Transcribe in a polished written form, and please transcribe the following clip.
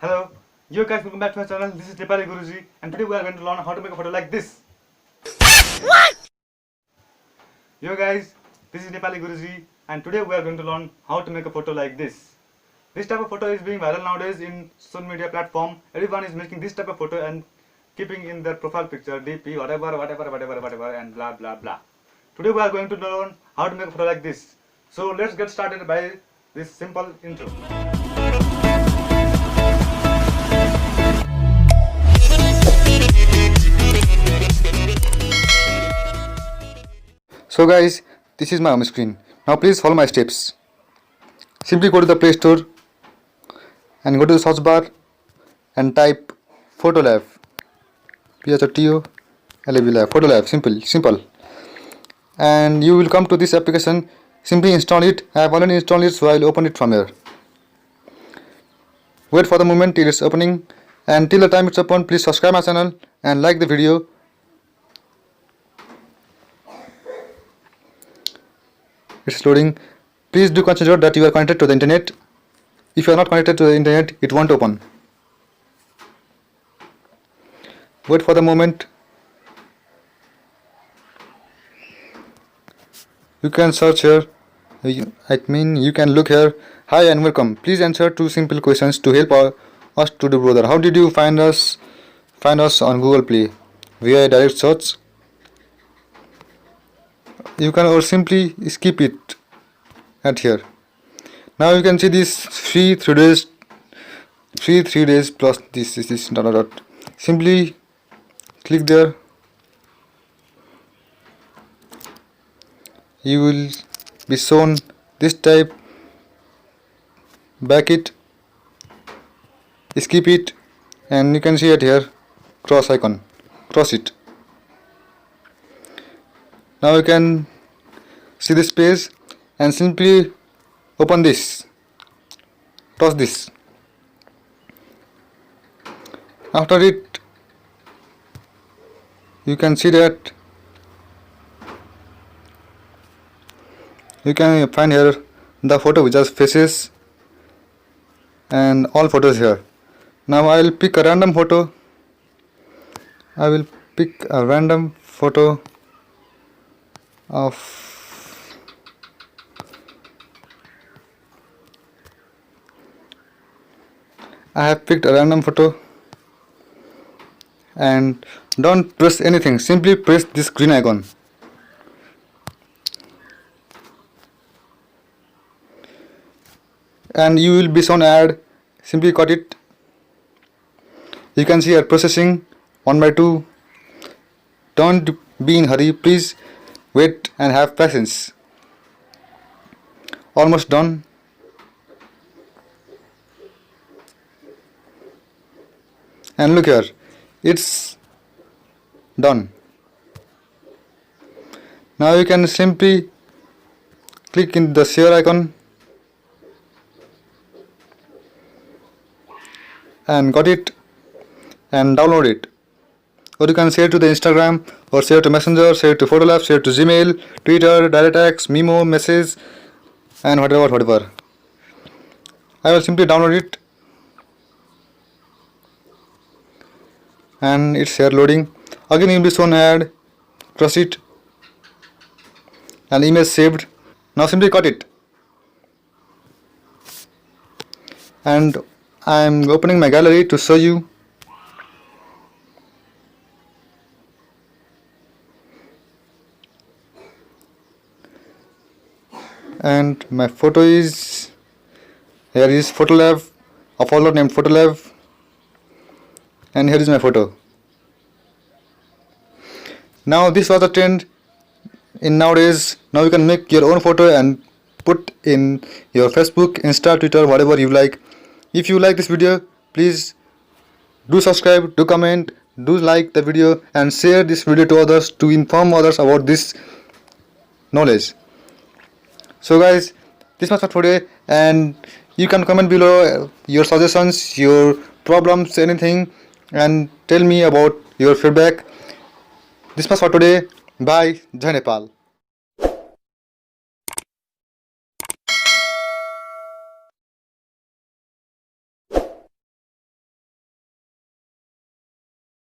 Hello, you guys, welcome back to my channel. This is Nepali Guruji, and today we are going to learn how to make a photo like this. What? Yo guys, this is Nepali Guruji, and today we are going to learn how to make a photo like this. This type of photo is being viral nowadays in social media platform. Everyone is making this type of photo and keeping in their profile picture, DP, whatever, and blah blah blah. Today we are going to learn how to make a photo like this. So let's get started by this simple intro. So guys, this is my home screen. Now please follow my steps. Simply go to the Play Store and go to the search bar and type photolab. photolab, photolab, simple. And you will come to this application. Simply install it. I have already installed it, so I will open it from here. Wait for the moment till it's opening, and till the time it's open, please subscribe my channel and like the video. It's loading. Please do consider that you are connected to the internet. If you are not connected to the internet, it won't open. Wait for the moment. You can search here. You can look here. Hi and welcome. Please answer 2 simple questions to help us to do brother. How did you find us? Find us on Google Play via direct search. You can or simply skip it at here. Now you can see this free 3 days plus this dot. Simply click there. You will be shown this type. Back it, skip it, and you can see it here, cross icon, cross it. Now you can see this page and simply open this, cross this. After it, you can see that you can find here the photo which has faces and all photos here. Now I will pick a random photo. I will pick a random photo of I have picked a random photo, and don't press anything, simply press this green icon. And you will be shown ad. Simply cut it. You can see here processing 1 by 2. Don't be in hurry, please wait and have patience. Almost done. And look here, it's done. Now you can simply click in the share icon and got it and download it, or you can share to the Instagram, or share to Messenger, share to photolab, share to Gmail, Twitter, DirectX, Memo, message, and whatever. I will simply download it, and it's here loading. Again you will be shown ad, press it, and image saved. Now simply cut it, and I am opening my gallery to show you. And my photo is here is photolab, a folder named photolab, and here is my photo. Now this was the trend in nowadays. Now you can make your own photo and put in your Facebook, Insta, Twitter, whatever you like. If you like this video, please do subscribe, do comment, do like the video, and share this video to others to inform others about this knowledge. So guys, this much for today, and you can comment below your suggestions, your problems, anything, and tell me about your feedback. This much for today. Bye. Jai Nepal.